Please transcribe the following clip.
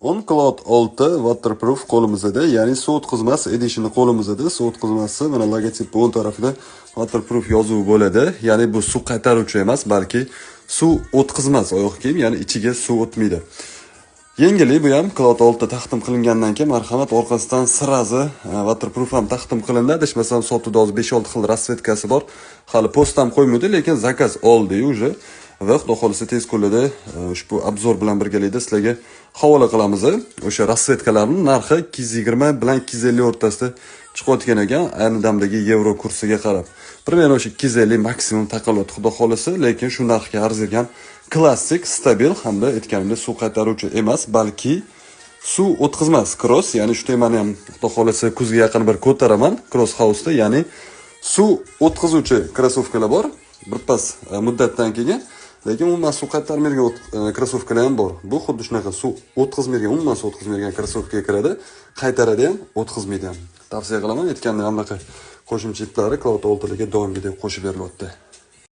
OnCloud 6 waterproof qo'limizda, ya'ni suv o'tkazmas editioni qo'limizda. Suv o'tkazmasi mana logotip o'ng tarafida waterproof yozuvi bo'ladi. Ya'ni bu suv qaytaruvchi emas, balki suv o'tkazmas oyoq kiyim, ya'ni ichiga suv o'tmaydi. Yengillik bu ham Cloud 6 taqdim qilingandan keyin marhamat orqasidan sirazi waterproof ham taqdim qilindi. Adashmasam sotuvda 5-6 xil rasvetkasi bor. Hali post ham qo'ymadi, lekin zakaz oldi уже. Va xudo xolisa tez kunlarda ushbu obzor bilan birgalikda sizlarga havola qilamiz. O'sha rasvetkalarning narxi 220 bilan 250 o'rtasida chiqayotgan ekan, ayni damdagi yevro kursiga qarab. Primero o'sha 250 maksimum taqalyapti xudo xolisa, lekin shu narxga arzirgan klassik, stabil hamda aytganimdek suv qaytaruvchi emas, balki suv o'tkazmas cross, ya'ni shu temani ham xudo xolisa kuzga yaqin bir ko'taraman cross house'da, ya'ni suv o'tkazuvchi krossovkalar bor, birpas muddatdan keyin. Lekin umuman suv qaytarmaydigan krossovkalar ham bor. Bu xuddi shunaqa suv o'tkazmaydigan, umuman suv o'tkazmaydigan krossovkaga kiradi, qaytaradi ham, o'tkazmaydi ham. Tavsiya qilaman, aytganimdek hamlaqa qo'shimcha iplari Cloud 6 ga doimgidek qo'shib berilyapti.